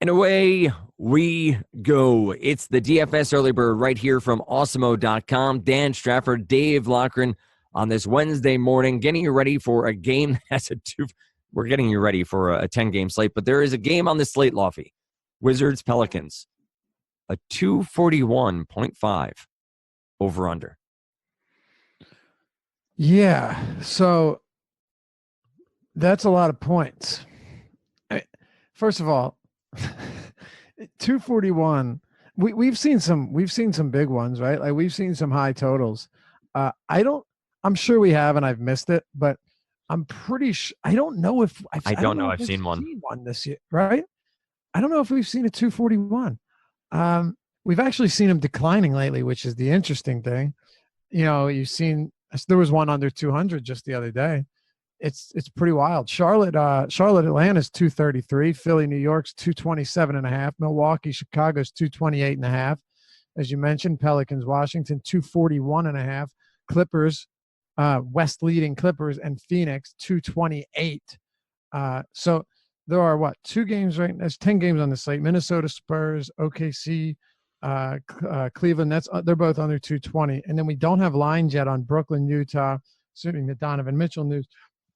And away we go. It's the DFS Early Bird right here from Awesemo.com. Dan Strafford, Dave Lochran on this Wednesday morning, getting you ready for a game that's we're getting you ready for a 10-game slate, but there is a game on the slate, Lofty. Wizards Pelicans, a 241.5 over-under. Yeah, so that's a lot of points. First of all, 241. We've seen some big ones, right? Like we've seen some high totals. I'm sure we have, and I've missed it, but I'm pretty sure. I don't know if I don't know. I've seen one this year, right? I don't know if we've seen a 241. We've actually seen them declining lately, which is the interesting thing. You've seen there was one under 200 just the other day. It's pretty wild. Charlotte, Atlanta's 233. Philly, New York's 227.5. Milwaukee, Chicago's 228.5. As you mentioned, Pelicans, Washington 241.5. Clippers, West leading Clippers, and Phoenix 228. So there are 2 games right? There's 10 games on the slate. Minnesota, Spurs, OKC, Cleveland. They're both under 220, and then we don't have lines yet on Brooklyn, Utah. Assuming the Donovan Mitchell news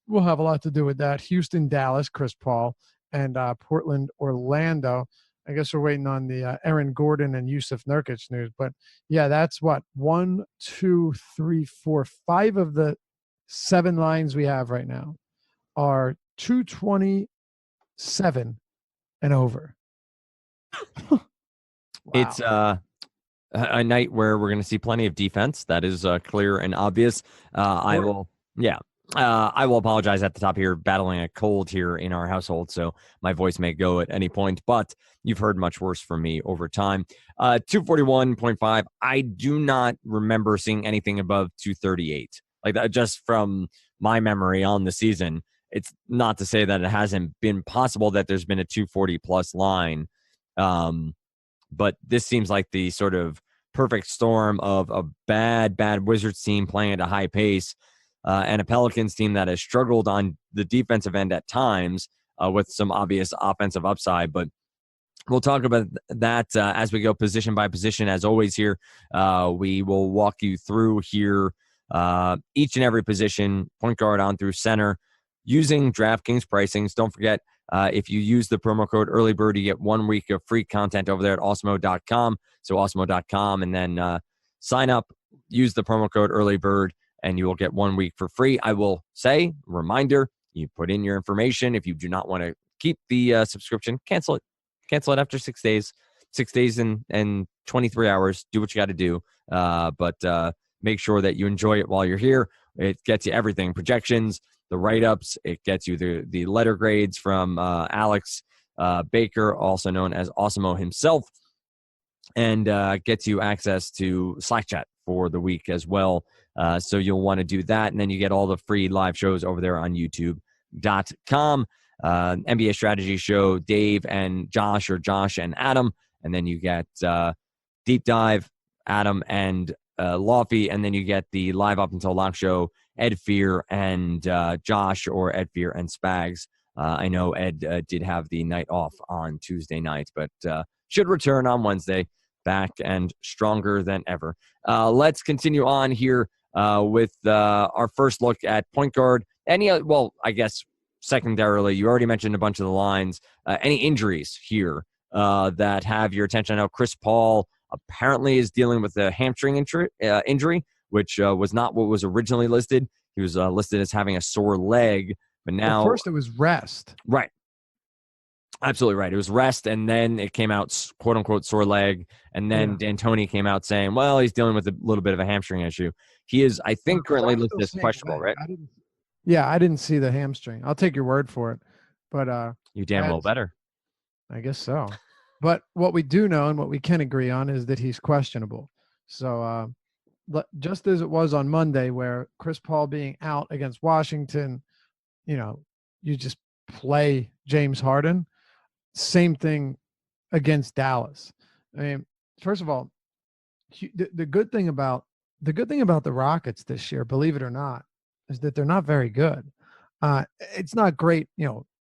will have a lot to do with that. Houston, Dallas, Chris Paul, and Portland, Orlando. I guess we're waiting on the Aaron Gordon and Yusuf Nurkic news. But yeah, that's 1, 2, 3, 4, 5 of the 7 lines we have right now are 227 and over. Wow. It's a night where we're going to see plenty of defense. That is clear and obvious. I will apologize at the top here, battling a cold here in our household, so my voice may go at any point, but you've heard much worse from me over time. 241.5, I do not remember seeing anything above 238. Like that, just from my memory on the season. It's not to say that it hasn't been possible that there's been a 240-plus line, but this seems like the sort of perfect storm of a bad Wizards team playing at a high pace, and a Pelicans team that has struggled on the defensive end at times with some obvious offensive upside. But we'll talk about that as we go position by position. As always here, we will walk you through here each and every position, point guard on through center, using DraftKings pricings. Don't forget, if you use the promo code EARLYBIRD, you get 1 week of free content over there at Awesemo.com. So Awesemo.com, and then sign up, use the promo code EARLYBIRD, and you will get 1 week for free. I will say, reminder, you put in your information. If you do not want to keep the subscription, cancel it. Cancel it after 6 days. 6 days and 23 hours. Do what you got to do. But make sure that you enjoy it while you're here. It gets you everything. Projections, the write-ups. It gets you the letter grades from Alex Baker, also known as Awesemo himself, and gets you access to Slack chat for the week as well. So you'll want to do that. And then you get all the free live shows over there on youtube.com. NBA Strategy Show, Dave and Josh, or Josh and Adam. And then you get Deep Dive, Adam and Lofty. And then you get the Live Up Until Lock Show, Ed Fear and Josh, or Ed Fear and Spags. I know Ed did have the night off on Tuesday night, but should return on Wednesday, back and stronger than ever. Let's continue on here with our first look at point guard. I guess secondarily, you already mentioned a bunch of the lines. Any injuries here that have your attention? I know Chris Paul apparently is dealing with a hamstring injury, which was not what was originally listed. He was listed as having a sore leg, but now... First it was rest. Right. Absolutely right. It was rest, and then it came out, quote-unquote, sore leg, and then D'Antoni came out saying, well, he's dealing with a little bit of a hamstring issue. He is, I think, currently listed as questionable, right? I didn't see the hamstring. I'll take your word for it. But you damn well better. I guess so. But what we do know and what we can agree on is that he's questionable. So just as it was on Monday, where Chris Paul being out against Washington, you just play James Harden. Same thing against Dallas. I mean, first of all, the good thing about the Rockets this year, believe it or not, is that they're not very good. It's not great,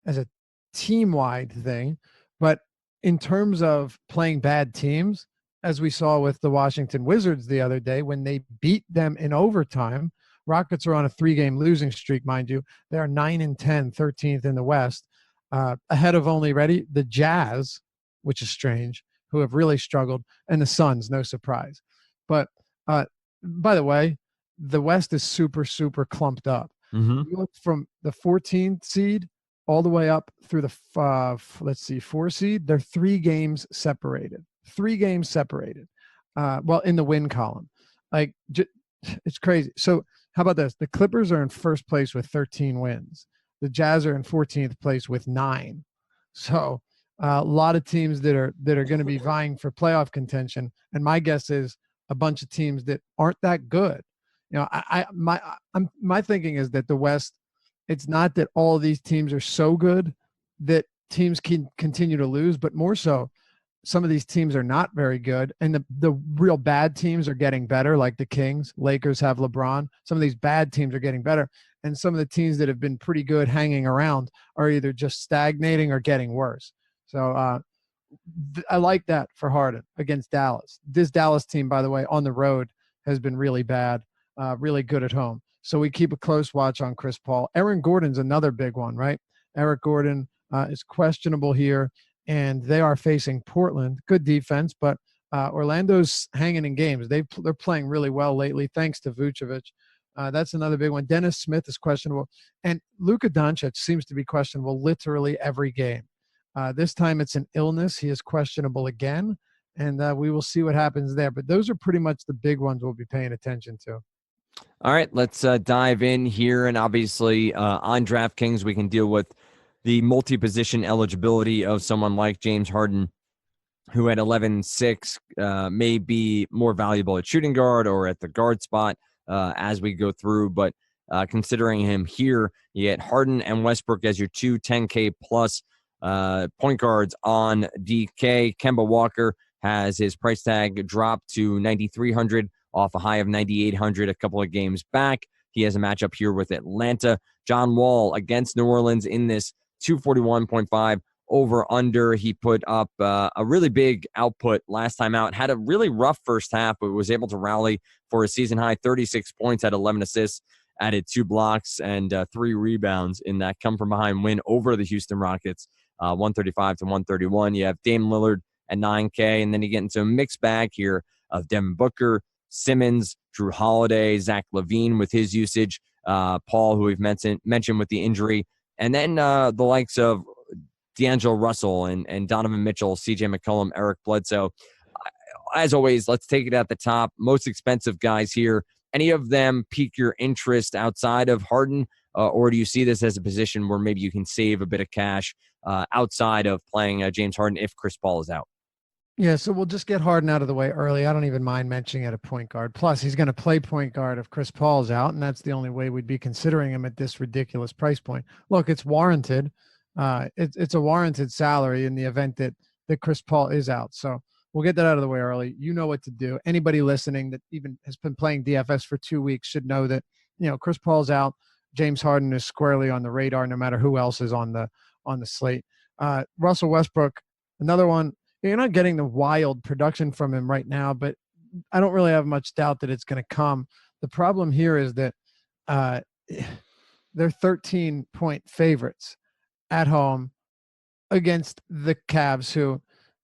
as a team-wide thing, but in terms of playing bad teams, as we saw with the Washington Wizards the other day when they beat them in overtime. Rockets are on a 3-game losing streak, mind you. They are 9-10, 13th in the West, ahead of only the Jazz, which is strange, who have really struggled, and the Suns, no surprise. But by the way, the West is super, super clumped up. Mm-hmm. You look from the 14th seed all the way up through the 4 seed. They're 3 games separated. 3 games separated. Well, in the win column, like it's crazy. So how about this? The Clippers are in first place with 13 wins. The Jazz are in 14th place with 9. So a lot of teams that are going to be vying for playoff contention. And my guess is a bunch of teams that aren't that good. You know, my thinking is that the West, it's not that all of these teams are so good that teams can continue to lose, but more so some of these teams are not very good. And the real bad teams are getting better, like the Kings. Lakers have LeBron. Some of these bad teams are getting better. And some of the teams that have been pretty good hanging around are either just stagnating or getting worse. So I like that for Harden against Dallas. This Dallas team, by the way, on the road has been really bad, really good at home. So we keep a close watch on Chris Paul. Aaron Gordon's another big one, right? Eric Gordon is questionable here, and they are facing Portland. Good defense, but Orlando's hanging in games. They're playing really well lately, thanks to Vucevic. That's another big one. Dennis Smith is questionable, and Luka Doncic seems to be questionable literally every game. This time it's an illness. He is questionable again, and we will see what happens there. But those are pretty much the big ones we'll be paying attention to. All right, let's dive in here. And obviously on DraftKings, we can deal with the multi-position eligibility of someone like James Harden, who at 11-6 may be more valuable at shooting guard or at the guard spot as we go through. But considering him here, you get Harden and Westbrook as your 2 10K plus point guards on DK. Kemba Walker has his price tag dropped to 9,300 off a high of 9,800 a couple of games back. He has a matchup here with Atlanta. John Wall against New Orleans in this 241.5 over under. He put up a really big output last time out. Had a really rough first half, but was able to rally for a season high 36 points, had 11 assists, added 2 blocks and 3 rebounds in that come from behind win over the Houston Rockets, 135-131. You have Dame Lillard at 9K, and then you get into a mixed bag here of Devin Booker, Simmons, Drew Holiday, Zach LaVine with his usage, Paul, who we've mentioned with the injury, and then the likes of D'Angelo Russell and Donovan Mitchell, CJ McCollum, Eric Bledsoe. As always, let's take it at the top. Most expensive guys here. Any of them pique your interest outside of Harden, or do you see this as a position where maybe you can save a bit of cash outside of playing James Harden if Chris Paul is out? Yeah, so we'll just get Harden out of the way early. I don't even mind mentioning at a point guard. Plus, he's going to play point guard if Chris Paul's out, and that's the only way we'd be considering him at this ridiculous price point. Look, it's warranted. It's a warranted salary in the event that Chris Paul is out. So we'll get that out of the way early. You know what to do. Anybody listening that even has been playing DFS for 2 weeks should know that, Chris Paul's out. James Harden is squarely on the radar, no matter who else is on the slate. Russell Westbrook, another one. You're not getting the wild production from him right now, but I don't really have much doubt that it's going to come. The problem here is that they're 13-point favorites at home against the Cavs, who,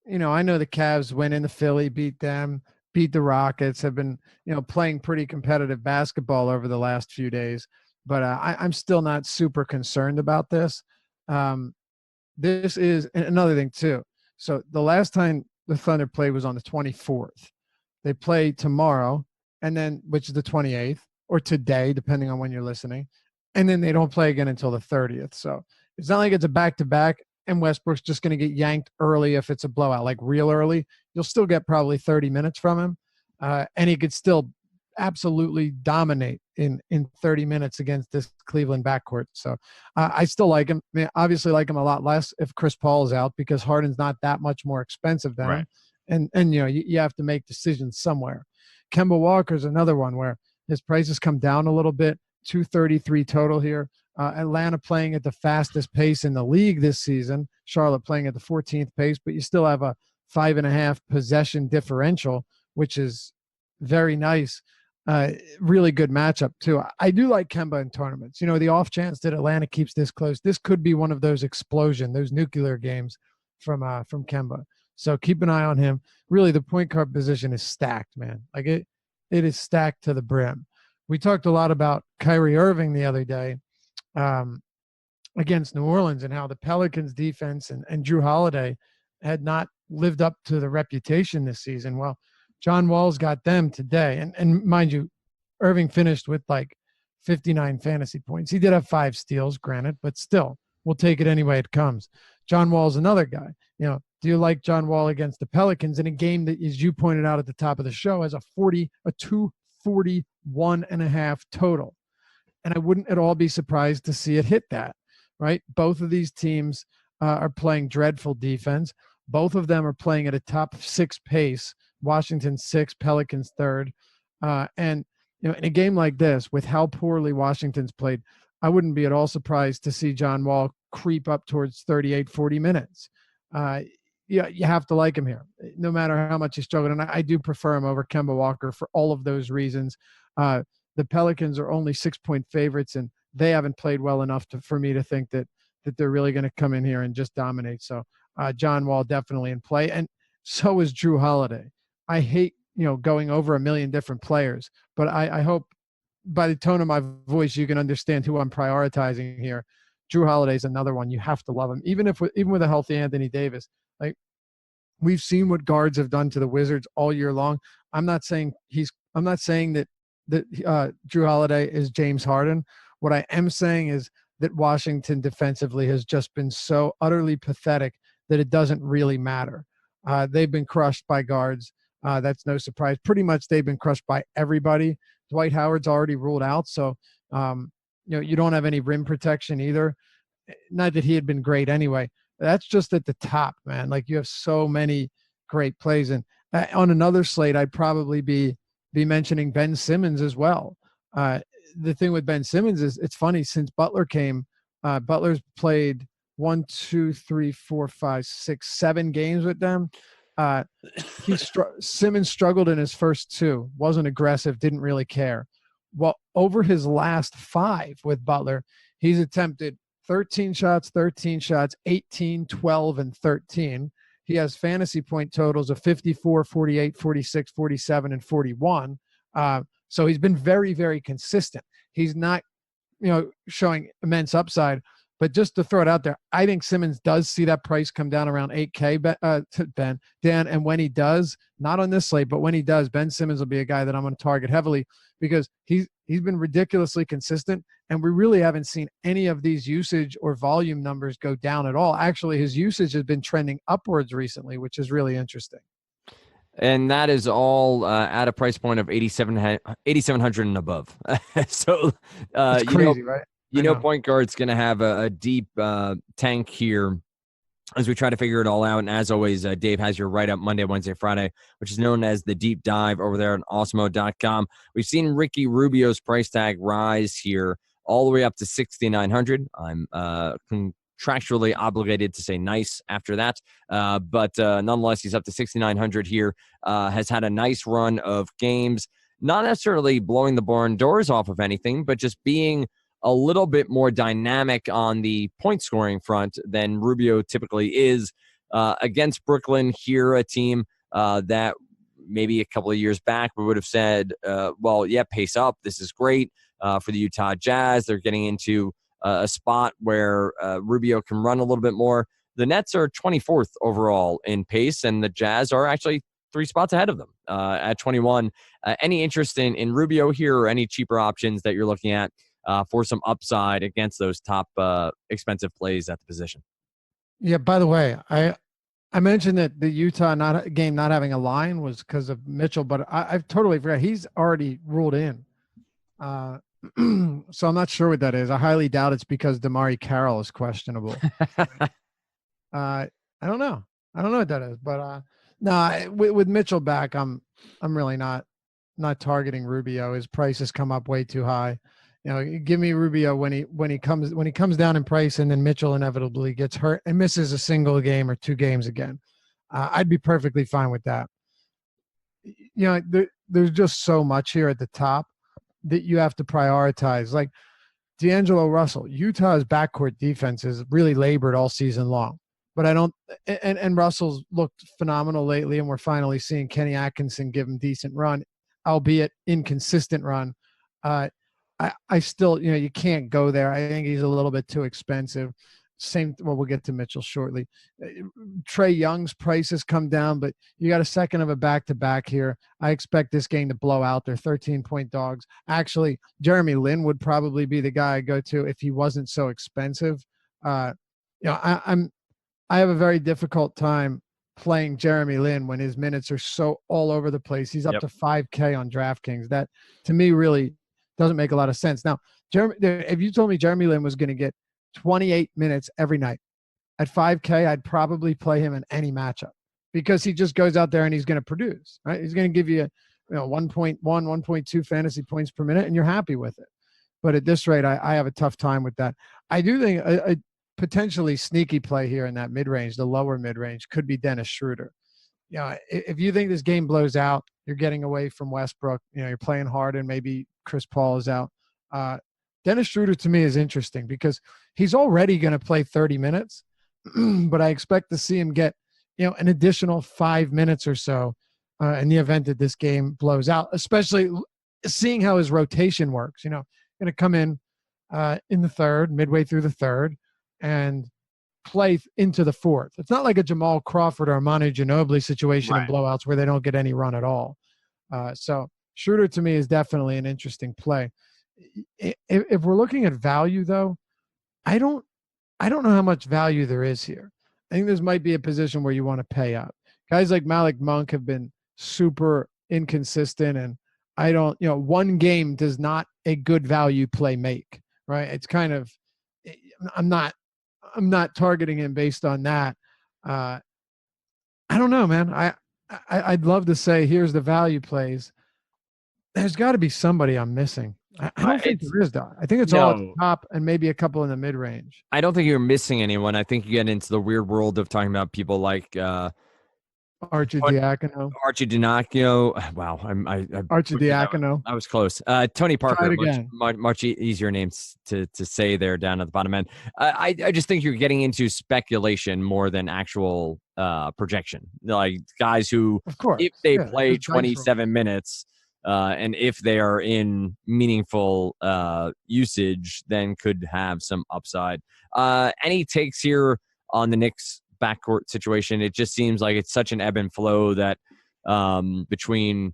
I know the Cavs went into Philly, beat them, beat the Rockets, have been, playing pretty competitive basketball over the last few days. But I'm still not super concerned about this. This is another thing, too. So the last time the Thunder played was on the 24th. They play tomorrow, and then which is the 28th, or today, depending on when you're listening. And then they don't play again until the 30th. So it's not like it's a back-to-back, and Westbrook's just going to get yanked early if it's a blowout, like real early. You'll still get probably 30 minutes from him, and he could still absolutely dominate in 30 minutes against this Cleveland backcourt. So I still like him. I mean, obviously like him a lot less if Chris Paul is out, because Harden's not that much more expensive than him. And you have to make decisions somewhere. Kemba Walker's another one where his prices come down a little bit, 233 total here. Atlanta playing at the fastest pace in the league this season. Charlotte playing at the 14th pace, but you still have a 5.5 possession differential, which is very nice. Really good matchup too. I do like Kemba in tournaments. The off chance that Atlanta keeps this close, this could be one of those those nuclear games from Kemba. So keep an eye on him. Really, the point guard position is stacked, man. Like it is stacked to the brim. We talked a lot about Kyrie Irving the other day against New Orleans and how the Pelicans defense and Drew Holiday had not lived up to the reputation this season. Well, John Wall's got them today. And mind you, Irving finished with like 59 fantasy points. He did have 5 steals, granted, but still, we'll take it any way it comes. John Wall's another guy. Do you like John Wall against the Pelicans in a game that, as you pointed out at the top of the show, has a 241.5 total? And I wouldn't at all be surprised to see it hit that, right? Both of these teams are playing dreadful defense. Both of them are playing at a top 6 pace. Washington 6, Pelicans 3rd. And in a game like this, with how poorly Washington's played, I wouldn't be at all surprised to see John Wall creep up towards 38, 40 minutes. You have to like him here, no matter how much he's struggled. And I do prefer him over Kemba Walker for all of those reasons. The Pelicans are only 6-point favorites, and they haven't played well enough for me to think that they're really going to come in here and just dominate. So John Wall definitely in play. And so is Drew Holiday. I hate, going over a million different players, but I hope by the tone of my voice, you can understand who I'm prioritizing here. Drew Holiday's another one. You have to love him. Even with a healthy Anthony Davis, like we've seen what guards have done to the Wizards all year long. I'm not saying that Drew Holiday is James Harden. What I am saying is that Washington defensively has just been so utterly pathetic that it doesn't really matter. They've been crushed by guards. That's no surprise. Pretty much they've been crushed by everybody. Dwight Howard's already ruled out, so you don't have any rim protection either. Not that he had been great anyway. That's just at the top, man. Like you have so many great plays. And on another slate, I'd probably be mentioning Ben Simmons as well. The thing with Ben Simmons is it's funny, since Butler came, Butler's played 1, 2, 3, 4, 5, 6, 7 games with them. Simmons struggled in his first 2, wasn't aggressive, didn't really care. Well, over his last 5 with Butler, he's attempted 13 shots, 18, 12, and 13. He has fantasy point totals of 54, 48, 46, 47, and 41. So he's been very, very consistent. He's not, showing immense upside. But just to throw it out there, I think Simmons does see that price come down around $8K, Dan. And when he does, not on this slate, but when he does, Ben Simmons will be a guy that I'm going to target heavily because he's been ridiculously consistent. And we really haven't seen any of these usage or volume numbers go down at all. Actually, his usage has been trending upwards recently, which is really interesting. And that is all at a price point of 8,700 and above. So it's crazy, right? Point guard's going to have a deep tank here as we try to figure it all out. And as always, Dave has your write-up Monday, Wednesday, Friday, which is known as the Deep Dive over there at Awesemo.com. We've seen Ricky Rubio's price tag rise here all the way up to 6,900. I'm contractually obligated to say nice after that. But nonetheless, he's up to 6,900 here, has had a nice run of games, not necessarily blowing the barn doors off of anything, but just being a little bit more dynamic on the point scoring front than Rubio typically is against Brooklyn here, a team that maybe a couple of years back we would have said, pace up. This is great for the Utah Jazz. They're getting into a spot where Rubio can run a little bit more. The Nets are 24th overall in pace, and the Jazz are actually 3 spots ahead of them at 21. Any interest in Rubio here or any cheaper options that you're looking at for some upside against those top expensive plays at the position? Yeah, by the way, I mentioned that the Utah game not having a line was because of Mitchell, but I've totally forgot. He's already ruled in. So I'm not sure what that is. I highly doubt it's because Damari Carroll is questionable. I don't know. I don't know what that is, but with Mitchell back, I'm really not targeting Rubio. His price has come up way too high. Give me Rubio when he comes down in price, and then Mitchell inevitably gets hurt and misses a single game or 2 games again. I'd be perfectly fine with that. There's just so much here at the top that you have to prioritize. Like D'Angelo Russell, Utah's backcourt defense is really labored all season long. But I don't – and Russell's looked phenomenal lately, and we're finally seeing Kenny Atkinson give him decent run, albeit inconsistent run. I still – you can't go there. I think he's a little bit too expensive. We'll get to Mitchell shortly. Trae Young's price has come down, but you got a second of a back-to-back here. I expect this game to blow out. They're 13-point dogs. Actually, Jeremy Lin would probably be the guy I go to if he wasn't so expensive. I have a very difficult time playing Jeremy Lin when his minutes are so all over the place. He's up to 5K on DraftKings. That, to me, really doesn't make a lot of sense. Now, if you told me Jeremy Lin was going to get 28 minutes every night at 5K, I'd probably play him in any matchup because he just goes out there and he's going to produce, right? He's going to give you, 1.1, 1.2 fantasy points per minute, and you're happy with it. But at this rate, I have a tough time with that. I do think a potentially sneaky play here in that mid-range, the lower mid-range, could be Dennis Schroeder. If you think this game blows out, you're getting away from Westbrook, you're playing hard and maybe Chris Paul is out. Dennis Schroeder to me is interesting because he's already going to play 30 minutes, but I expect to see him get, an additional 5 minutes or so in the event that this game blows out, especially seeing how his rotation works. Going to come in the third, midway through the third, and play into the fourth. It's not like a Jamal Crawford or Manu Ginobili situation in blowouts where they don't get any run at all. So Schroeder to me is definitely an interesting play. If we're looking at value, though, I don't know how much value there is here. I think this might be a position where you want to pay up. Guys like Malik Monk have been super inconsistent, and I don't, one game does not a good value play make, right? It's kind of, I'm not targeting him based on that. I don't know, man. I'd love to say here's the value plays. There's got to be somebody I'm missing. I don't think there is, though. I think it's all at the top and maybe a couple in the mid-range. I don't think you're missing anyone. I think you get into the weird world of talking about people like Archie Diacono. Archie Diacono. Wow, Archie Diacono. I was close. Tony Parker. Much easier names to say there down at the bottom end. I just think you're getting into speculation more than actual projection. Like guys who, of course, if they play 27 minutes. And if they are in meaningful usage, then could have some upside. Any takes here on the Knicks backcourt situation? It just seems like it's such an ebb and flow that between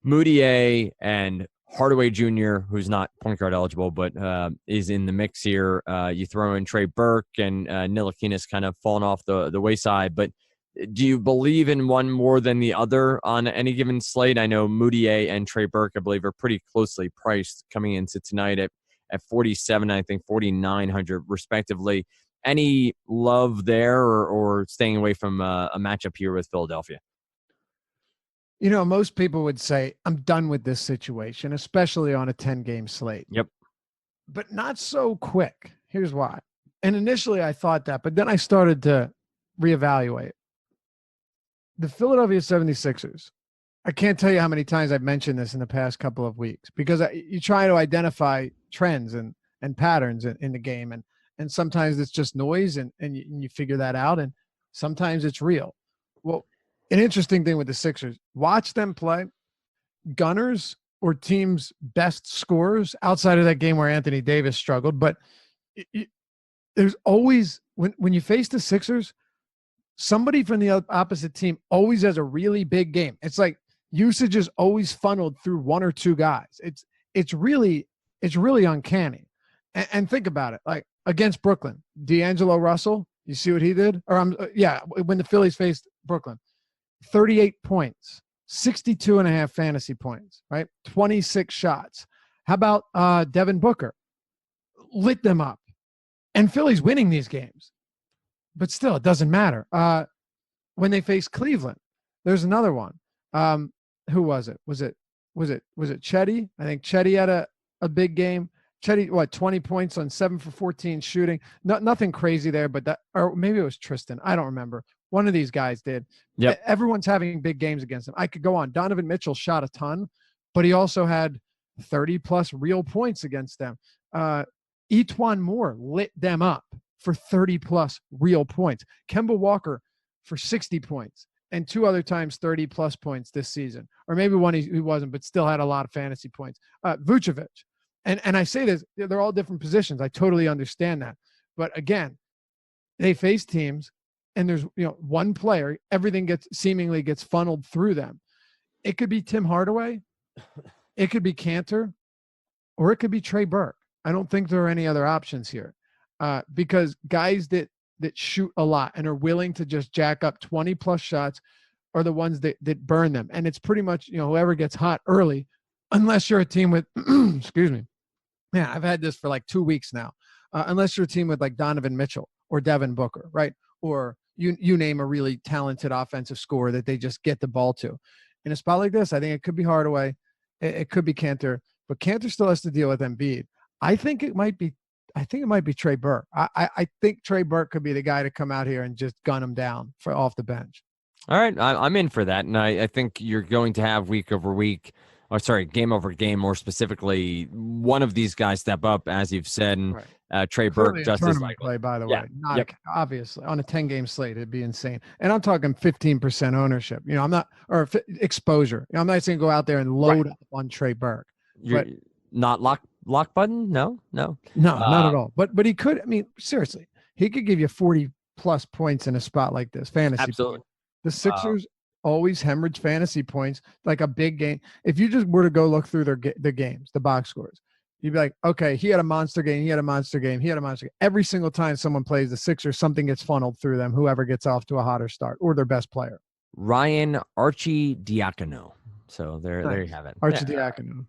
Moutier and Hardaway Jr., who's not point guard eligible, but is in the mix here. You throw in Trey Burke and Ntilikina kind of fallen off the wayside, but do you believe in one more than the other on any given slate? I know Moutier and Trey Burke, I believe, are pretty closely priced coming into tonight at 47, I think 4,900 respectively. Any love there or staying away from a matchup here with Philadelphia? Most people would say, I'm done with this situation, especially on a 10-game slate. Yep. But not so quick. Here's why. And initially I thought that, but then I started to reevaluate. The Philadelphia 76ers, I can't tell you how many times I've mentioned this in the past couple of weeks because you try to identify trends and patterns in the game. And sometimes it's just noise and you figure that out. And sometimes it's real. Well, an interesting thing with the Sixers, watch them play. Gunners or teams' best scorers outside of that game where Anthony Davis struggled. But there's always, when you face the Sixers, somebody from the opposite team always has a really big game. It's like usage is always funneled through one or two guys. It's really uncanny. And think about it. Like against Brooklyn, D'Angelo Russell, you see what he did? Or when the Phillies faced Brooklyn, 38 points, 62.5 fantasy points, right? 26 shots. How about Devin Booker? Lit them up. And Philly's winning these games. But still, it doesn't matter. When they face Cleveland, there's another one. Who was it? Was it Chetty? I think Chetty had a big game. Chetty, 20 points on 7 for 14 shooting. Nothing crazy there, but that, or maybe it was Tristan. I don't remember. One of these guys did. Yep. Everyone's having big games against him. I could go on. Donovan Mitchell shot a ton, but he also had 30 plus real points against them. Etwan Moore lit them up for 30 plus real points. Kemba Walker for 60 points. And 2 other times 30 plus points this season. Or maybe one he wasn't, but still had a lot of fantasy points. Vucevic. And I say this, they're all different positions. I totally understand that. But again, they face teams and there's one player, everything seemingly gets funneled through them. It could be Tim Hardaway, it could be Cantor, or it could be Trey Burke. I don't think there are any other options here. Because guys that shoot a lot and are willing to just jack up 20 plus shots are the ones that burn them. And it's pretty much, whoever gets hot early, unless you're a team with, excuse me. Man, I've had this for like 2 weeks now. Unless you're a team with like Donovan Mitchell or Devin Booker, right? Or you name a really talented offensive scorer that they just get the ball to. In a spot like this, I think it could be Hardaway. It could be Cantor, but Cantor still has to deal with Embiid. I think it might be Trey Burke. I think Trey Burke could be the guy to come out here and just gun him down off the bench. All right, I'm in for that, and I think you're going to have week over week, game over game, more specifically, one of these guys step up, as you've said, and right. Trey Burke just as likely. Play, by the way, not obviously on a 10-game slate, it'd be insane. And I'm talking 15% ownership. I'm not, or exposure. I'm not saying go out there and load up on Trey Burke. You're not lock button? No, not at all. But he could. I mean, seriously, he could give you 40 plus points in a spot like this. Fantasy. Absolutely. Points. The Sixers always hemorrhage fantasy points like a big game. If you just were to go look through the games, the box scores, you'd be like, okay, he had a monster game. He had a monster game. He had a monster game. Every single time someone plays the Sixers, something gets funneled through them. Whoever gets off to a hotter start or their best player. Ryan Arcidiacono. So there you have it. Arcidiacono.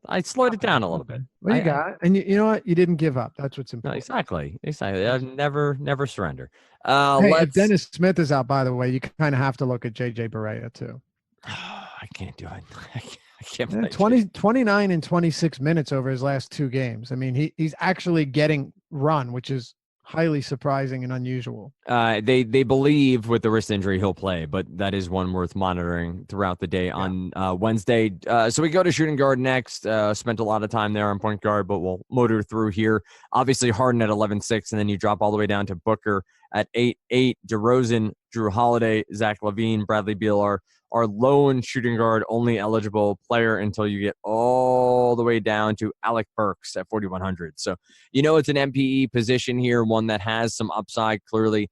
I slowed it down a little bit. Well, you got it. And you know what? You didn't give up. That's what's important. No, exactly. I never surrender. If Dennis Smith is out, by the way, you kind of have to look at JJ Barea too. I can't do it. I can't play 29 and 26 minutes over his last 2 games. I mean, he's actually getting run, which is highly surprising and unusual. They believe with the wrist injury he'll play, but that is one worth monitoring throughout the day on Wednesday. So we go to shooting guard next. Spent a lot of time there on point guard, but we'll motor through here. Obviously Harden at 11-6, and then you drop all the way down to Booker at 8-8. DeRozan, Drew Holiday, Zach LaVine, Bradley Beal are lone shooting guard only eligible player until you get all the way down to Alec Burks at 4,100. So, it's an MPE position here, one that has some upside clearly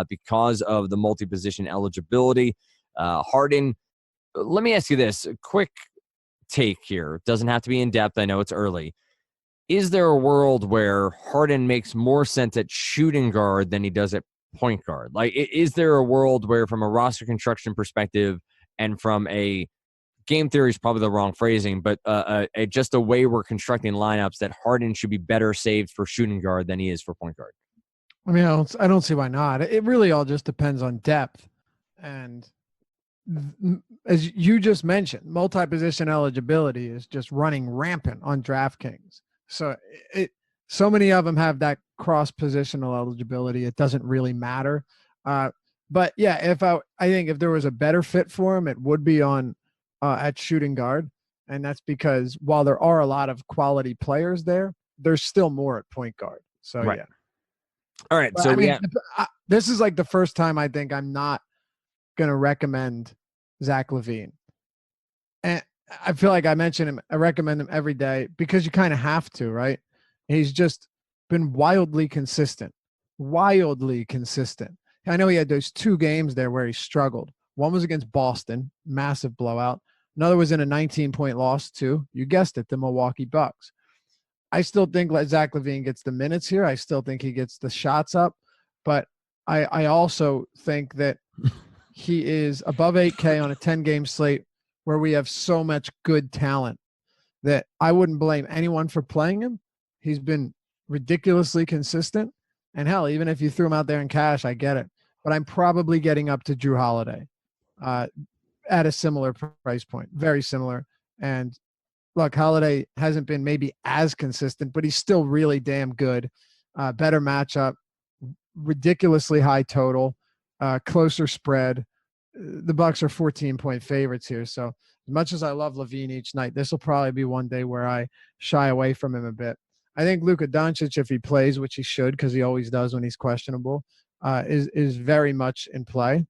because of the multi-position eligibility. Harden, let me ask you this, a quick take here. It doesn't have to be in depth. I know it's early. Is there a world where Harden makes more sense at shooting guard than he does at point guard? Like, is there a world where from a roster construction perspective and from a game theory is probably the wrong phrasing, but just a way we're constructing lineups that Harden should be better saved for shooting guard than he is for point guard? I mean, I don't see why not. It really all just depends on depth. And as you just mentioned, multi-position eligibility is just running rampant on DraftKings. So so many of them have that cross-positional eligibility. It doesn't really matter. But yeah, I think if there was a better fit for him, it would be on at shooting guard. And that's because while there are a lot of quality players there, there's still more at point guard. So yeah. All right. But, so this is like the first time I think I'm not going to recommend Zach LaVine. And I feel like I mention him. I recommend him every day because you kind of have to, right? He's just been wildly consistent. I know he had those 2 games there where he struggled. One was against Boston, massive blowout. Another was in a 19-point loss to, you guessed it, the Milwaukee Bucks. I still think Zach LaVine gets the minutes here. I still think he gets the shots up. But I also think that he is above 8K on a 10-game slate where we have so much good talent that I wouldn't blame anyone for playing him. He's been ridiculously consistent. And hell, even if you threw him out there in cash, I get it. But I'm probably getting up to Drew Holiday at a similar price point, very similar. And look, Holiday hasn't been maybe as consistent, but he's still really damn good. Better matchup, ridiculously high total, closer spread. The Bucks are 14-point favorites here. So as much as I love Levine each night, this will probably be one day where I shy away from him a bit. I think Luka Doncic, if he plays, which he should, because he always does when he's questionable, is very much in play.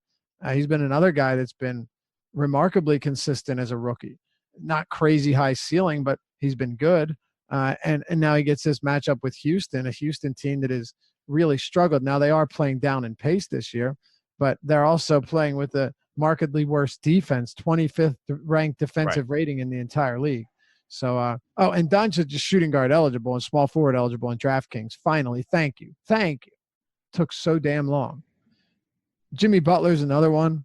He's been another guy that's been remarkably consistent as a rookie. Not crazy high ceiling, but he's been good. And now he gets this matchup with Houston, a Houston team that has really struggled. Now they are playing down in pace this year, but they're also playing with a markedly worse defense, 25th ranked defensive rating in the entire league. So, and Doncic is shooting guard eligible and small forward eligible in DraftKings. Finally, thank you. Took so damn long. Jimmy Butler's another one.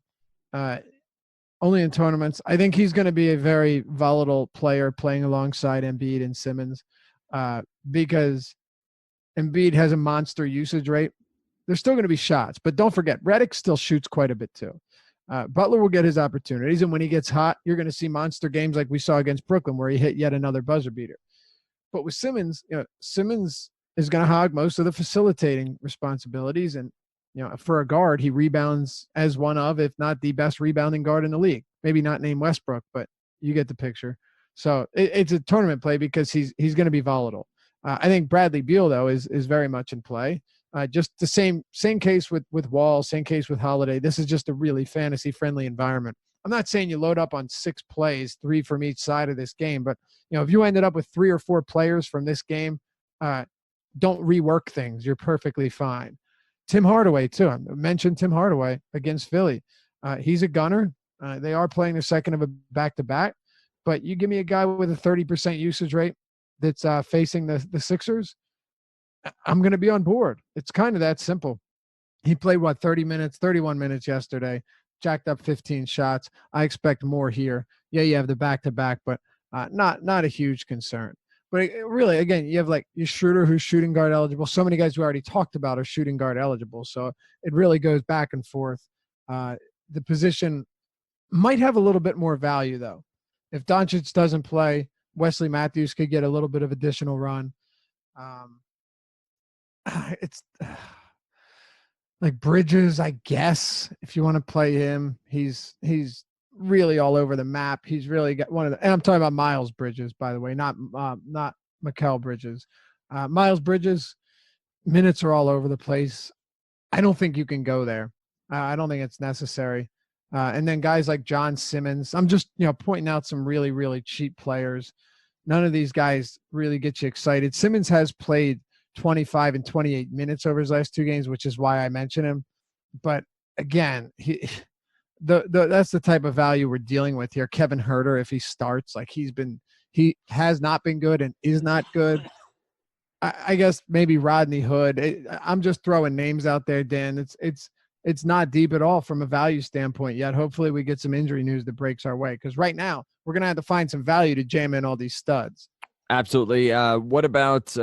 Only in tournaments. I think he's going to be a very volatile player playing alongside Embiid and Simmons because Embiid has a monster usage rate. There's still going to be shots, but don't forget, Redick still shoots quite a bit too. Butler will get his opportunities, and when he gets hot, you're going to see monster games like we saw against Brooklyn where he hit yet another buzzer beater. But with Simmons, Simmons is going to hog most of the facilitating responsibilities, and for a guard, he rebounds as one of, if not the best rebounding guard in the league. Maybe not named Westbrook, but you get the picture. So it's a tournament play because he's going to be volatile. I think Bradley Beal, though, is very much in play. Just the same case with Wall, same case with Holiday. This is just a really fantasy-friendly environment. I'm not saying you load up on 6 plays, 3 from each side of this game, but if you ended up with 3 or 4 players from this game, don't rework things. You're perfectly fine. Tim Hardaway, too. I mentioned Tim Hardaway against Philly. He's a gunner. They are playing the second of a back-to-back, but you give me a guy with a 30% usage rate that's facing the Sixers, I'm going to be on board. It's kind of that simple. He played, 31 minutes yesterday, jacked up 15 shots. I expect more here. Yeah, you have the back-to-back, but not a huge concern. But really, again, you have your Schroeder who's shooting guard eligible. So many guys we already talked about are shooting guard eligible. So it really goes back and forth. The position might have a little bit more value, though. If Doncic doesn't play, Wesley Matthews could get a little bit of additional run. It's like Bridges, I guess, if you want to play him. He's really all over the map. He's really got one of the, and I'm talking about Miles Bridges, by the way, not Mikal Bridges. Miles Bridges, minutes are all over the place. I don't think you can go there. I don't think it's necessary. And then guys like John Simmons, I'm just pointing out some really, really cheap players. None of these guys really get you excited. Simmons has played 25 and 28 minutes over his last 2 games, which is why I mention him. But again, that's the type of value we're dealing with here. Kevin Huerter, if he starts, he has not been good and is not good. I guess maybe Rodney Hood. I'm just throwing names out there, Dan. It's not deep at all from a value standpoint yet. Hopefully we get some injury news that breaks our way, because right now we're going to have to find some value to jam in all these studs. Absolutely. What about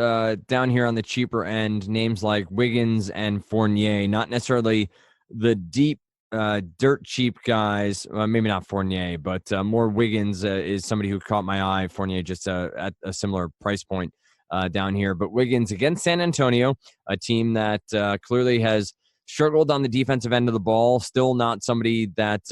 down here on the cheaper end, names like Wiggins and Fournier? Not necessarily the deep, dirt cheap guys. Maybe not Fournier, but more Wiggins is somebody who caught my eye. Fournier just at a similar price point down here. But Wiggins against San Antonio, a team that clearly has struggled on the defensive end of the ball. Still not somebody that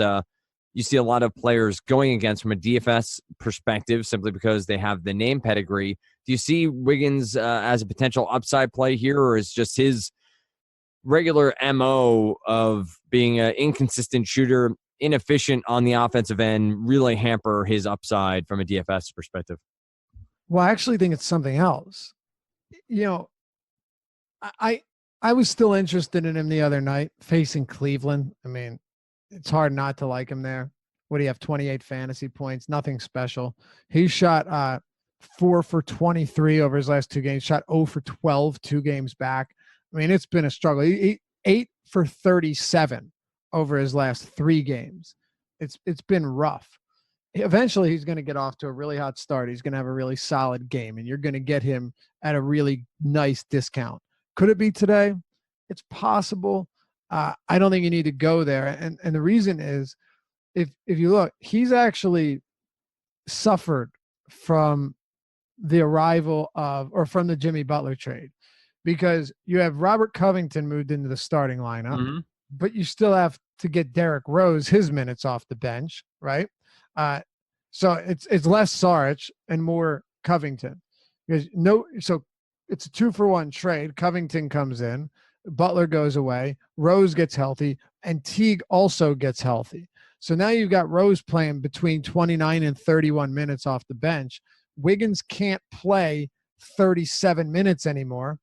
you see a lot of players going against from a DFS perspective, simply because they have the name pedigree. Do you see Wiggins as a potential upside play here, or is just his regular MO of being an inconsistent shooter, inefficient on the offensive end, really hamper his upside from a DFS perspective? Well, I actually think it's something else. I was still interested in him the other night facing Cleveland. I mean, it's hard not to like him there. What do you have? 28 fantasy points, nothing special. He shot 4 for 23 over his last 2 games, shot 0 for 12 2 games back. I mean, it's been a struggle. He 8 for 37 over his last 3 games. It's been rough. Eventually, he's going to get off to a really hot start. He's going to have a really solid game, and you're going to get him at a really nice discount. Could it be today? It's possible. I don't think you need to go there. And the reason is, if you look, he's actually suffered from the arrival of, or from the Jimmy Butler trade, because you have Robert Covington moved into the starting lineup, but you still have to get Derrick Rose his minutes off the bench, right? So it's less Saric and more Covington. So it's a 2-for-1 trade. Covington comes in, Butler goes away, Rose gets healthy, and Teague also gets healthy. So now you've got Rose playing between 29 and 31 minutes off the bench. Wiggins can't play 37 minutes anymore,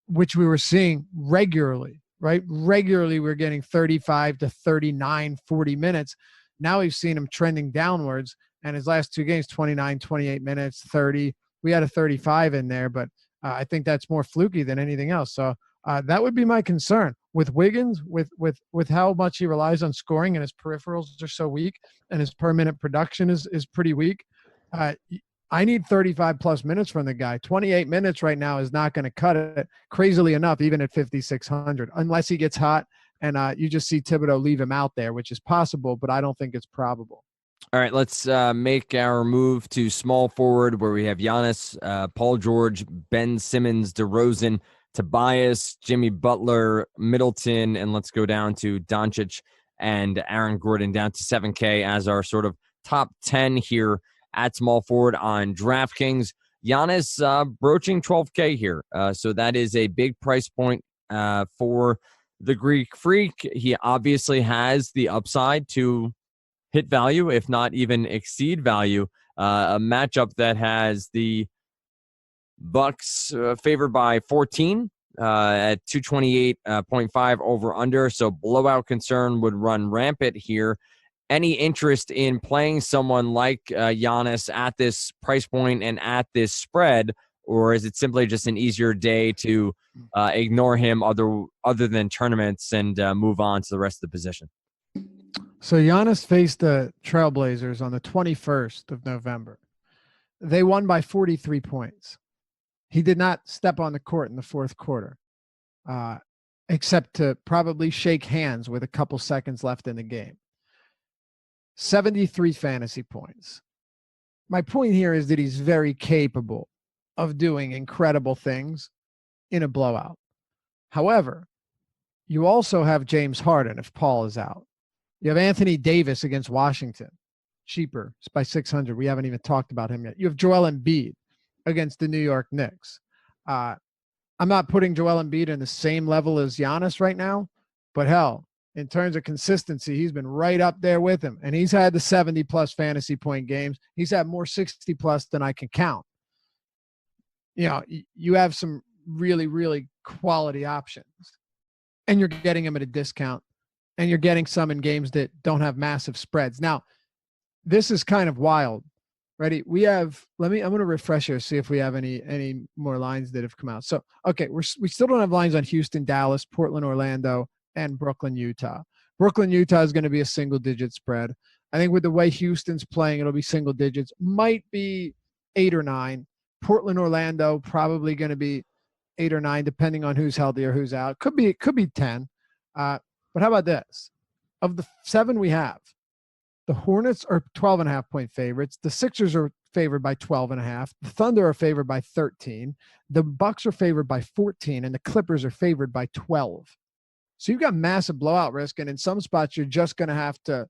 which we were seeing regularly, right? Regularly, we're getting 35 to 39, 40 minutes. Now we've seen him trending downwards, and his last 2 games, 29, 28 minutes, 30. We had a 35 in there, but I think that's more fluky than anything else. So that would be my concern with Wiggins, with how much he relies on scoring, and his peripherals are so weak, and his per minute production is pretty weak. I need 35 plus minutes from the guy. 28 minutes right now is not going to cut it, crazily enough, even at 5,600, unless he gets hot and you just see Thibodeau leave him out there, which is possible, but I don't think it's probable. All right, let's make our move to small forward, where we have Giannis, Paul George, Ben Simmons, DeRozan, Tobias, Jimmy Butler, Middleton, and let's go down to Doncic and Aaron Gordon down to 7K as our sort of top 10 here at small forward on DraftKings. Giannis broaching 12K here. So that is a big price point for the Greek Freak. He obviously has the upside to hit value, if not even exceed value. A matchup that has the Bucks favored by 14 at 228.5 over under. So blowout concern would run rampant here. Any interest in playing someone like Giannis at this price point and at this spread, or is it simply just an easier day to ignore him other than tournaments and move on to the rest of the position? So Giannis faced the Trailblazers on the 21st of November. They won by 43 points. He did not step on the court in the fourth quarter, except to probably shake hands with a couple seconds left in the game. 73 fantasy points. My point here is that he's very capable of doing incredible things in a blowout. However, you also have James Harden if Paul is out. You have Anthony Davis against Washington, cheaper. It's by 600. We haven't even talked about him yet. You have Joel Embiid against the New York Knicks. I'm not putting Joel Embiid in the same level as Giannis right now, but hell, in terms of consistency, he's been right up there with him. And he's had the 70-plus fantasy point games. He's had more 60-plus than I can count. You know, you have some really, really quality options. And you're getting them at a discount. And you're getting some in games that don't have massive spreads. Now, this is kind of wild. Ready? We have, I'm going to refresh here, see if we have any more lines that have come out. So, okay, we still don't have lines on Houston, Dallas, Portland, Orlando, and Brooklyn, Utah. Brooklyn, Utah is going to be a single-digit spread. I think with the way Houston's playing, it'll be single digits. Might be 8 or 9. Portland, Orlando, probably going to be 8 or 9, depending on who's healthy or who's out. Could be 10. But how about this? Of the 7 we have, the Hornets are 12.5-point favorites. The Sixers are favored by 12.5. The Thunder are favored by 13. The Bucks are favored by 14, and the Clippers are favored by 12. So you've got massive blowout risk, and in some spots, you're just going to have to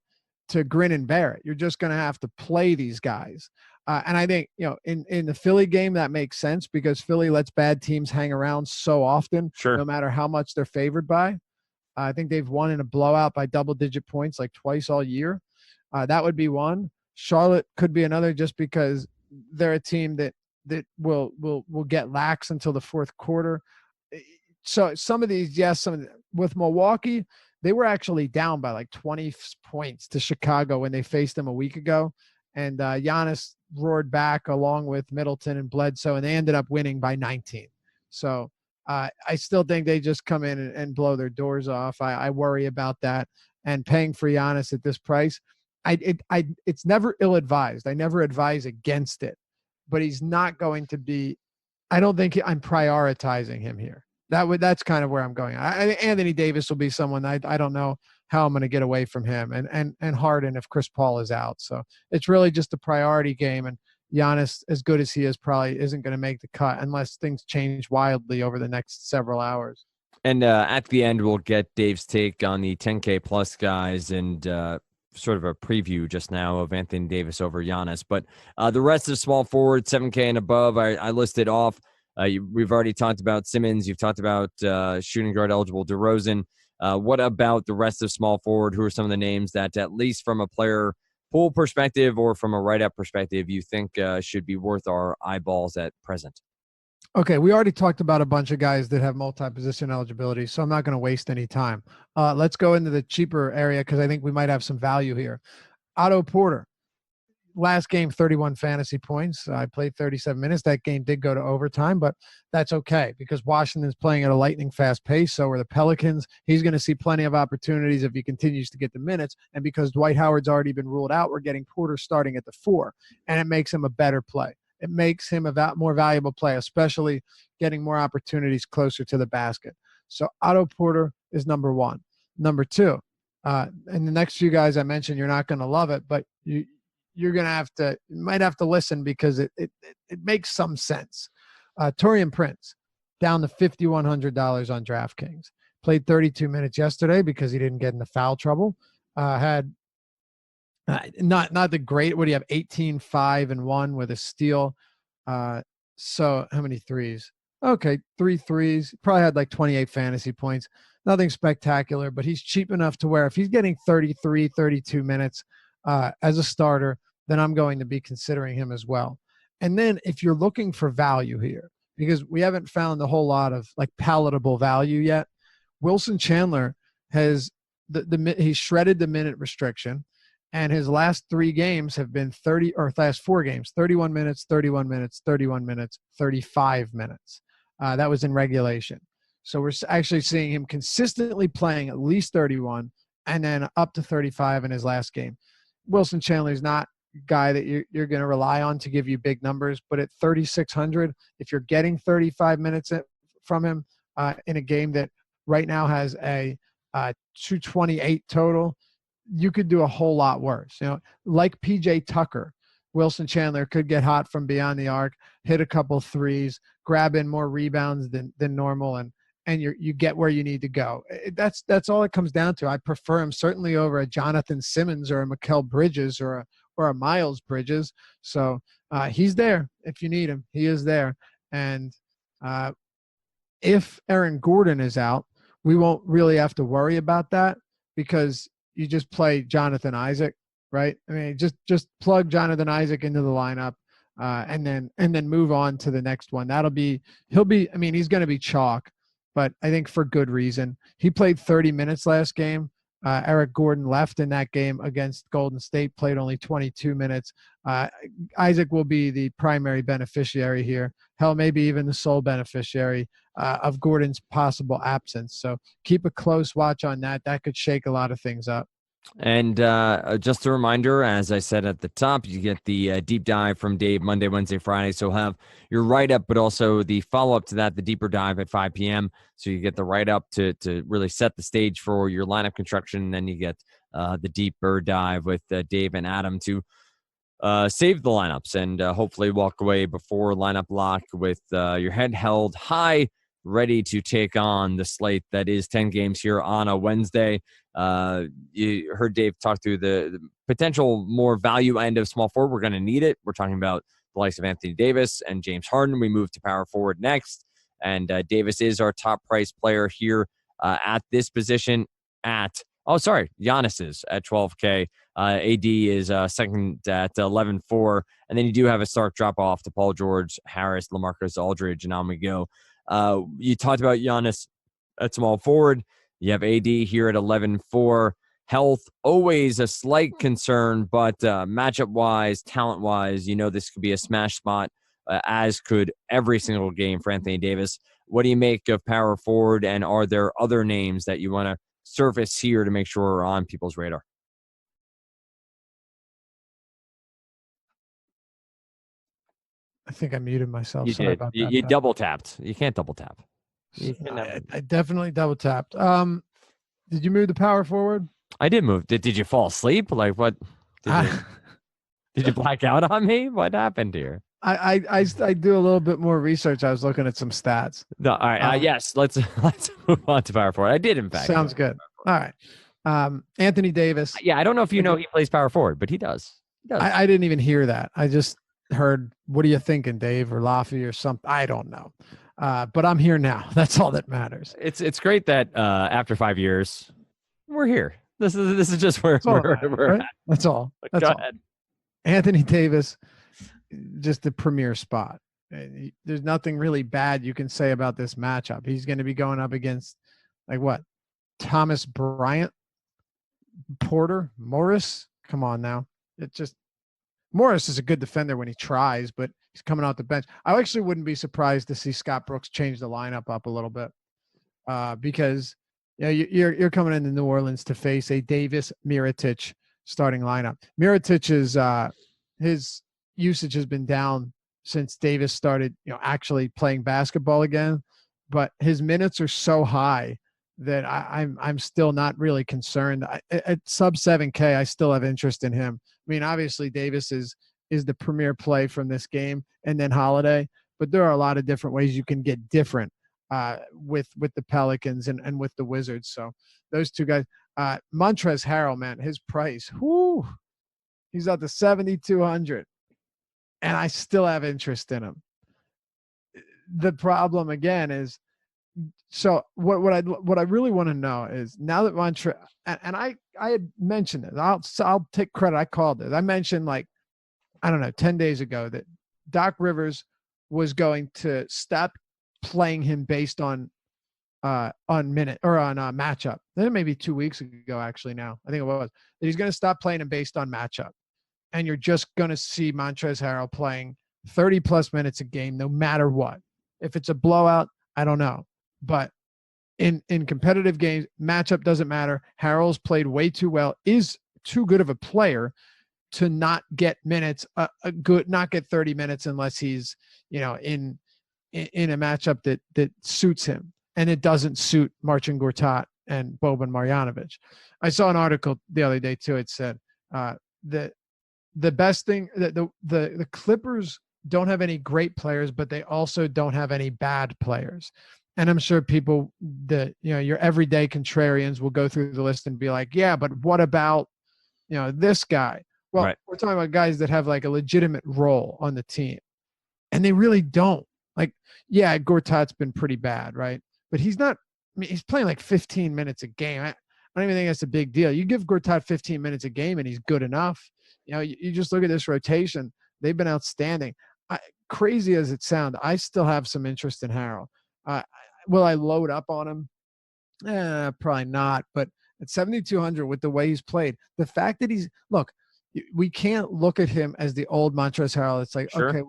grin and bear it. You're just going to have to play these guys. And I think, in the Philly game, that makes sense because Philly lets bad teams hang around so often, no matter how much they're favored by. I think they've won in a blowout by double-digit points like twice all year. That would be one. Charlotte could be another just because they're a team that will get lax until the fourth quarter. So some of these, yes, with Milwaukee, they were actually down by like 20 points to Chicago when they faced them a week ago. And Giannis roared back along with Middleton and Bledsoe, and they ended up winning by 19. So I still think they just come in and blow their doors off. I worry about that. And paying for Giannis at this price, it's never ill-advised. I never advise against it. But he's not going to be – I don't think I'm prioritizing him here. That's kind of where I'm going. Anthony Davis will be someone I don't know how I'm going to get away from him, and Harden if Chris Paul is out. So it's really just a priority game. And Giannis, as good as he is, probably isn't going to make the cut unless things change wildly over the next several hours. And at the end, we'll get Dave's take on the 10K plus guys and sort of a preview just now of Anthony Davis over Giannis. But the rest of small forward, 7K and above, I listed off. We've already talked about Simmons. You've talked about shooting guard eligible DeRozan. What about the rest of small forward? Who are some of the names that, at least from a player pool perspective or from a write-up perspective, you think should be worth our eyeballs at present? Okay, we already talked about a bunch of guys that have multi-position eligibility, so I'm not going to waste any time. Let's go into the cheaper area because I think we might have some value here. Otto Porter, last game, 31 fantasy points. I played 37 minutes. That game did go to overtime, but that's okay because Washington's playing at a lightning fast pace. So are the Pelicans. He's going to see plenty of opportunities if he continues to get the minutes. And because Dwight Howard's already been ruled out, we're getting Porter starting at the 4, and it makes him a better play. It makes him a more valuable play, especially getting more opportunities closer to the basket. So Otto Porter is number 1. Number 2, and the next few guys I mentioned, you're not going to love it, but you're going to might have to listen because it makes some sense. Taurean Prince, down to $5,100 on DraftKings. Played 32 minutes yesterday because he didn't get into foul trouble. Had not the great. What do you have? 18, 5, and 1 with a steal. So how many threes? Okay, 3 threes. Probably had like 28 fantasy points. Nothing spectacular, but he's cheap enough to where if he's getting 33, 32 minutes as a starter, then I'm going to be considering him as well. And then if you're looking for value here, because we haven't found a whole lot of like palatable value yet, Wilson Chandler has he's shredded the minute restriction. And his last 3 games have been 30, or last 4 games, 31 minutes, 31 minutes, 31 minutes, 35 minutes. That was in regulation. So we're actually seeing him consistently playing at least 31 and then up to 35 in his last game. Wilson Chandler is not a guy that you're going to rely on to give you big numbers, but at 3,600, if you're getting 35 minutes from him in a game that right now has a 228 total, you could do a whole lot worse. Like PJ Tucker, Wilson Chandler could get hot from beyond the arc, hit a couple threes, grab in more rebounds than normal, and you get where you need to go. That's all it comes down to. I prefer him certainly over a Jonathan Simmons or a Mikal Bridges or a Miles Bridges. So he's there if you need him. He is there. And if Aaron Gordon is out, we won't really have to worry about that because you just play Jonathan Isaac, right? I mean, just plug Jonathan Isaac into the lineup and then move on to the next one. He's going to be chalk, but I think for good reason. He played 30 minutes last game. Eric Gordon left in that game against Golden State, played only 22 minutes. Isaac will be the primary beneficiary here. Hell, maybe even the sole beneficiary of Gordon's possible absence. So keep a close watch on that. That could shake a lot of things up. And just a reminder, as I said at the top, you get the deep dive from Dave Monday, Wednesday, Friday. So have your write-up, but also the follow-up to that, the deeper dive at 5 p.m. So you get the write-up to really set the stage for your lineup construction. And then you get the deeper dive with Dave and Adam to save the lineups and hopefully walk away before lineup lock with your head held high, ready to take on the slate that is 10 games here on a Wednesday. You heard Dave talk through the potential more value end of small forward. We're going to need it. We're talking about the likes of Anthony Davis and James Harden. We move to power forward next. And Davis is our top price player here at this position Giannis is at 12K. AD is second at 11.4. And then you do have a stark drop off to Paul George, Harris, LaMarcus Aldridge, and on we go. You talked about Giannis at small forward. You have AD here at 11.4. Health, always a slight concern, but matchup-wise, talent-wise, this could be a smash spot, as could every single game for Anthony Davis. What do you make of power forward, and are there other names that you want to surface here to make sure are on people's radar? I think I muted myself. You Sorry did. about that. You double tapped. You can't double tap. I definitely double tapped. Did you move the power forward? I did move. Did you fall asleep? Like what? Did you black out on me? What happened here? I do a little bit more research. I was looking at some stats. No, all right. Yes, let's move on to power forward. I did, in fact. Sounds good. All right. Anthony Davis. Yeah, I don't know if you know he plays power forward, but he does. He does. I didn't even hear that. I just heard, what are you thinking, Dave, or Laffy or something? I don't know. But I'm here now. That's all that matters. It's great that after 5 years, we're here. This is just where we're right? at. That's all. That's all. Ahead. Anthony Davis, just the premier spot. There's nothing really bad you can say about this matchup. He's going to be going up against, like, what? Thomas Bryant, Porter, Morris. Come on now. It just, Morris is a good defender when he tries, but he's coming out the bench. I actually wouldn't be surprised to see Scott Brooks change the lineup up a little bit, because you're coming into New Orleans to face a Davis Mirotic starting lineup. Mirotic is his usage has been down since Davis started, actually playing basketball again, but his minutes are so high that I'm still not really concerned. At sub 7K, I still have interest in him. I mean, obviously Davis is the premier play from this game, and then Holiday, but there are a lot of different ways you can get different with the Pelicans and with the Wizards. So those two guys, Montrezl Harrell, man, his price, he's at the 7,200, and I still have interest in him. The problem again is, so what I really want to know is, now that Montrezl, and I had mentioned it, I'll take credit. I called it. I mentioned, like, I don't know, 10 days ago, that Doc Rivers was going to stop playing him based on minute or on matchup. Then maybe 2 weeks ago, actually, now I think it was, that he's going to stop playing him based on matchup, and you're just going to see Montrezl Harrell playing 30 plus minutes a game, no matter what. If it's a blowout, I don't know. But in competitive games, matchup doesn't matter. Harrell's played way too well, is too good of a player to not get minutes, not get 30 minutes unless he's, in a matchup that suits him. And it doesn't suit Marcin Gortat and Boban Marjanovic. I saw an article the other day too. It said that the best thing, that the Clippers don't have any great players, but they also don't have any bad players. And I'm sure people that, your everyday contrarians will go through the list and be like, yeah, but what about, this guy? Well, right. We're talking about guys that have, like, a legitimate role on the team, and they really don't. Like, yeah, Gortat's been pretty bad, right? But he's not, he's playing like 15 minutes a game. I don't even think that's a big deal. You give Gortat 15 minutes a game and he's good enough. You just look at this rotation. They've been outstanding. Crazy as it sounds, I still have some interest in Harrell. Will I load up on him? Probably not. But at 7,200, with the way he's played, the fact that we can't look at him as the old Montrezl Harrell. It's like, sure, okay,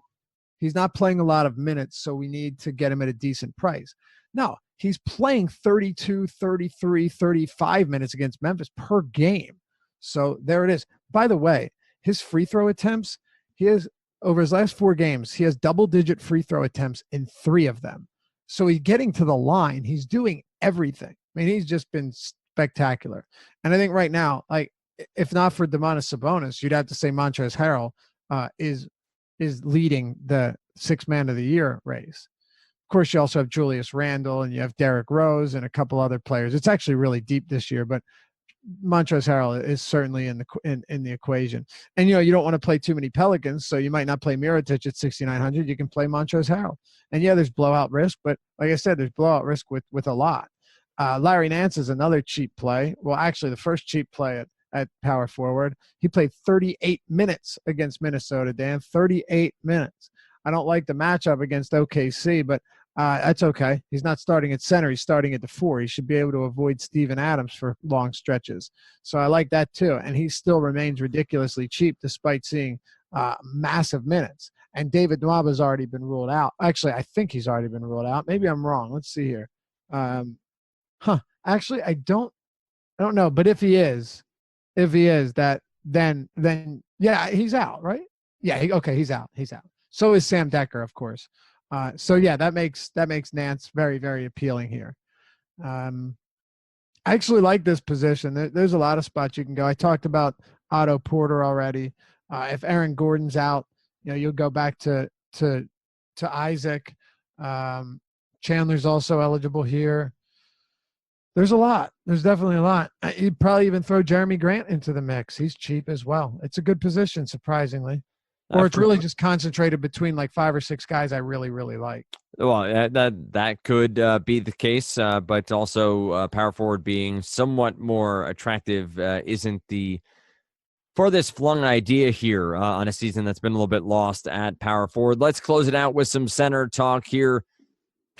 he's not playing a lot of minutes, so we need to get him at a decent price. No, he's playing 32, 33, 35 minutes against Memphis per game. So there it is. By the way, his free throw attempts, he has, over his last 4 games, he has double-digit free throw attempts in 3 of them. So he's getting to the line. He's doing everything. I mean, he's just been spectacular. And I think right now, like, if not for Domantas Sabonis, you'd have to say Montrezl Harrell is leading the 6th man of the year race. Of course, you also have Julius Randle, and you have Derrick Rose and a couple other players. It's actually really deep this year, but Montrezl Harrell is certainly in the equation. And, you don't want to play too many Pelicans, so you might not play Mirotic at 6,900. You can play Montrezl Harrell. And, yeah, there's blowout risk, but like I said, there's blowout risk with a lot. Larry Nance is another cheap play. Well, actually, the first cheap play at power forward. He played 38 minutes against Minnesota, Dan. 38 minutes. I don't like the matchup against OKC, but that's okay. He's not starting at center. He's starting at the 4. He should be able to avoid Steven Adams for long stretches. So I like that too. And he still remains ridiculously cheap despite seeing massive minutes. And David Nwaba's already been ruled out. Actually, I think he's already been ruled out. Maybe I'm wrong. Let's see here. Actually, I don't know. But if he is, that then yeah, he's out, right? Yeah. He's out. So is Sam Decker, of course. So yeah, that makes Nance very, very appealing here. I actually like this position. There's a lot of spots you can go. I talked about Otto Porter already. If Aaron Gordon's out, you'll go back to Isaac. Chandler's also eligible here. There's a lot. There's definitely a lot. You'd probably even throw Jeremy Grant into the mix. He's cheap as well. It's a good position, surprisingly. Or it's really just concentrated between like 5 or 6 guys I really, really like. Well, that could be the case, but also power forward being somewhat more attractive isn't the farthest flung idea here on a season that's been a little bit lost at power forward. Let's close it out with some center talk here.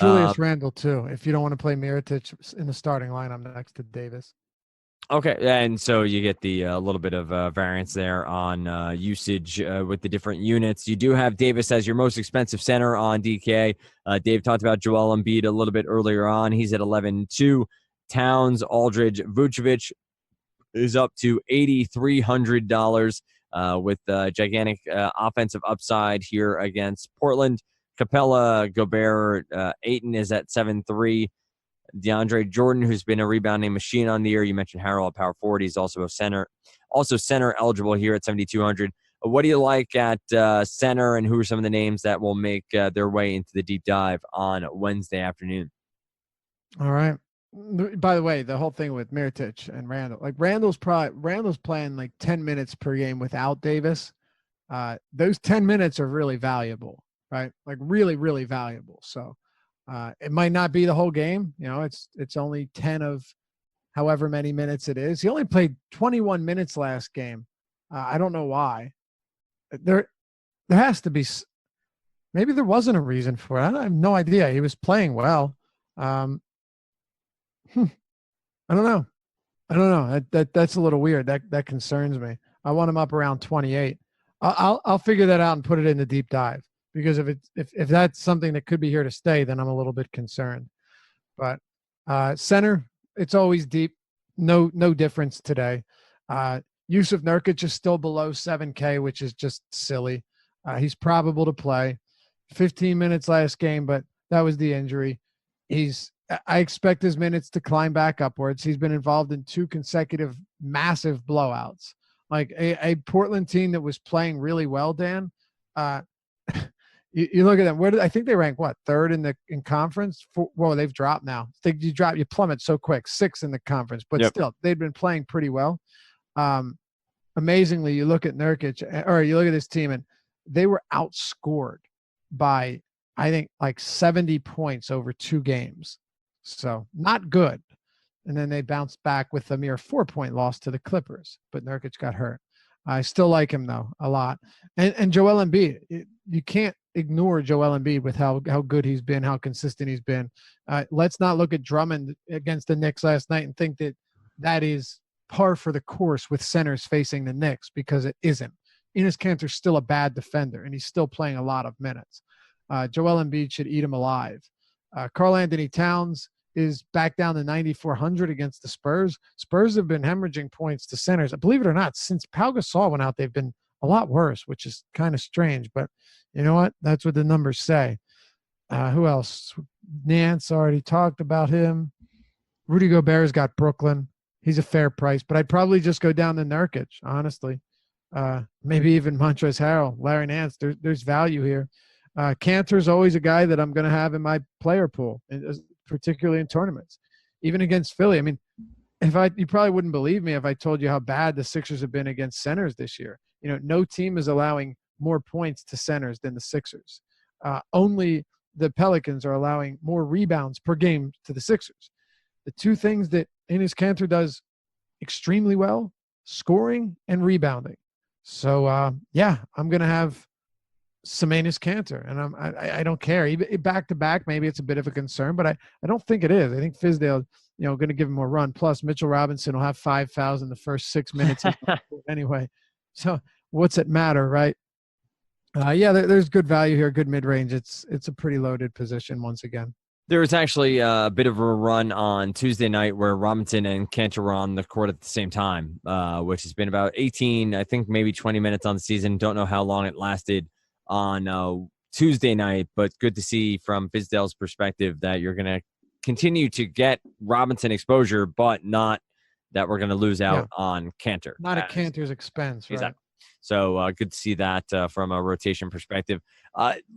Julius Randle, too, if you don't want to play Mirotic in the starting lineup next to Davis. Okay, and so you get the little bit of variance there on usage with the different units. You do have Davis as your most expensive center on DK. Dave talked about Joel Embiid a little bit earlier on. He's at 11.2. Towns, Aldridge, Vucevic is up to $8,300 with gigantic offensive upside here against Portland. Capella, Gobert, Ayton is at 7.3. DeAndre Jordan, who's been a rebounding machine on the year. You mentioned Harrell at power forward. He's also a center, eligible here at 7,200. What do you like at center, and who are some of the names that will make their way into the deep dive on Wednesday afternoon? All right. By the way, the whole thing with Mirotic and Randle, like Randle's playing like 10 minutes per game without Davis. Those 10 minutes are really valuable, right? Like really, really valuable. So it might not be the whole game. It's only 10 of however many minutes it is. He only played 21 minutes last game. I don't know why. There has to be. Maybe there wasn't a reason for it. I have no idea. He was playing well. I don't know. That's a little weird. That concerns me. I want him up around 28. I'll figure that out and put it in the deep dive, because if that's something that could be here to stay, then I'm a little bit concerned. But center, it's always deep. No difference today. Yusuf Nurkic is still below 7K, which is just silly. He's probable to play. 15 minutes last game, but that was the injury. I expect his minutes to climb back upwards. He's been involved in 2 consecutive massive blowouts. Like a Portland team that was playing really well, Dan. You look at them. I think they rank third in conference? Well, they've dropped now. You plummet so quick. 6th in the conference, but still, they've been playing pretty well. Amazingly, you look at Nurkic, or you look at this team, and they were outscored by, I think, like 70 points over 2 games. So not good. And then they bounced back with a mere 4-point loss to the Clippers, but Nurkic got hurt. I still like him, though, a lot. And Joel Embiid, you can't ignore Joel Embiid with how good he's been, how consistent he's been. Let's not look at Drummond against the Knicks last night and think that is par for the course with centers facing the Knicks, because it isn't. Enes Kanter's still a bad defender, and he's still playing a lot of minutes. Joel Embiid should eat him alive. Karl Anthony Towns is back down to 9,400 against the Spurs. Spurs have been hemorrhaging points to centers. Believe it or not, since Pau Gasol went out, they've been a lot worse, which is kind of strange. But you know what? That's what the numbers say. Who else? Nance already talked about him. Rudy Gobert's got Brooklyn. He's a fair price, but I'd probably just go down to Nurkic, honestly. Maybe even Montrezl Harrell, Larry Nance. There's value here. Cantor's always a guy that I'm going to have in my player pool, particularly in tournaments, even against Philly. I mean, you probably wouldn't believe me if I told you how bad the Sixers have been against centers this year. No team is allowing more points to centers than the Sixers. Only the Pelicans are allowing more rebounds per game to the Sixers. The 2 things that Enes Kanter does extremely well, scoring and rebounding. So, I'm going to have some Enes Kanter, and I don't care. Even back-to-back, maybe it's a bit of a concern, but I don't think it is. I think Fizdale, going to give him a run. Plus, Mitchell Robinson will have 5 fouls in the first 6 minutes anyway. So what's it matter, right? There's good value here, good mid-range. It's a pretty loaded position once again. There was actually a bit of a run on Tuesday night where Robinson and Kanter were on the court at the same time, which has been about 18, I think maybe 20 minutes on the season. Don't know how long it lasted on Tuesday night, but good to see from Fizdale's perspective that you're going to continue to get Robinson exposure, but not that we're going to lose out on Kanter. Not at Kanter's expense, right? Exactly. So good to see that from a rotation perspective.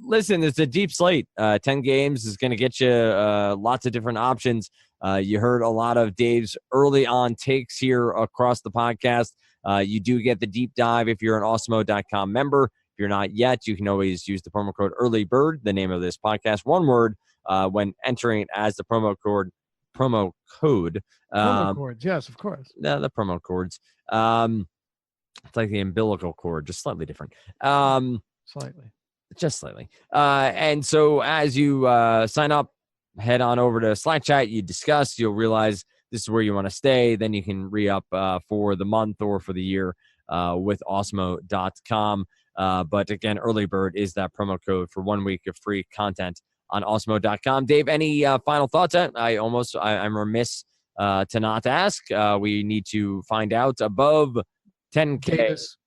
Listen, it's a deep slate. 10 games is going to get you lots of different options. You heard a lot of Dave's early on takes here across the podcast. You do get the deep dive if you're an Awesemo.com member. If you're not yet, you can always use the promo code EarlyBird, the name of this podcast, one word, when entering it as the promo code. Promo cords, yes, of course. The promo cords. It's like the umbilical cord, just slightly different. Slightly. Just slightly. And so as you sign up, head on over to Slack chat, you discuss, you'll realize this is where you want to stay. Then you can re-up for the month or for the year with Awesemo.com. But again, Early Bird is that promo code for 1 week of free content on Awesemo.com. Dave, any final thoughts? I'm remiss to not ask. We need to find out above 10K. Davis.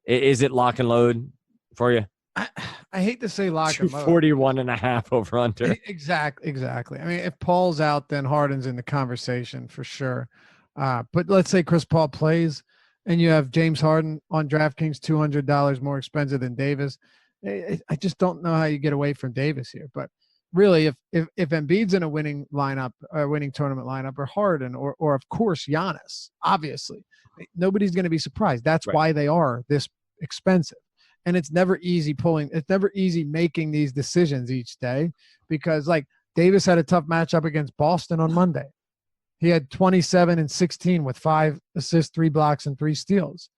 Is it lock and load for you? I hate to say lock and load. 41.5 over under. Exactly. I mean, if Paul's out, then Harden's in the conversation for sure. But let's say Chris Paul plays and you have James Harden on DraftKings $200 more expensive than Davis. I just don't know how you get away from Davis here. But really, if Embiid's in a winning lineup, or winning tournament lineup, or Harden, or of course Giannis, obviously, nobody's going to be surprised. That's right. why they are this expensive. And it's never easy making these decisions each day, because like Davis had a tough matchup against Boston on Monday. He had 27 and 16 with 5 assists, 3 blocks, and 3 steals.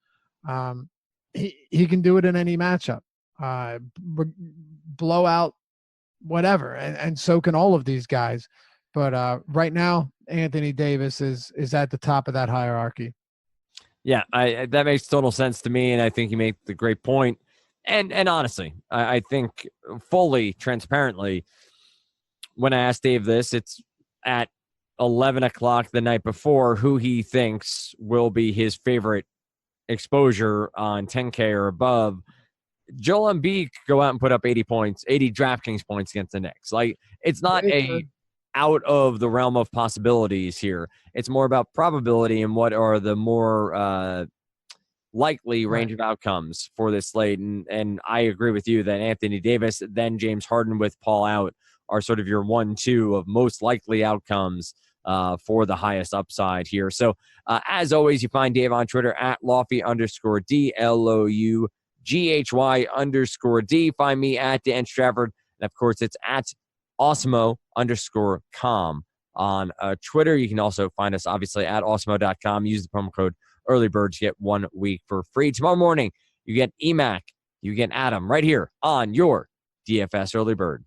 He can do it in any matchup, blowout, whatever. And so can all of these guys. But right now, Anthony Davis is at the top of that hierarchy. Yeah, that makes total sense to me. And I think you make the great point. And honestly, I think fully transparently, when I asked Dave this, it's at 11 o'clock the night before who he thinks will be his favorite exposure on 10K or above. Joel Embiid could go out and put up 80 DraftKings points against the Knicks. Like, it's not out of the realm of possibilities here. It's more about probability and what are the more likely range of outcomes for this slate. And I agree with you that Anthony Davis, then James Harden with Paul out, are sort of your 1-2 of most likely outcomes for the highest upside here. So as always, you find Dave on Twitter at Lofty_D, LOUGHY_D. Find me at Dan Strafford. And of course, it's at Awesemo_com on Twitter. You can also find us obviously at Awesemo.com. Use the promo code EarlyBird to get 1 week for free. Tomorrow morning, you get EMAC, you get Adam right here on your DFS Early Bird.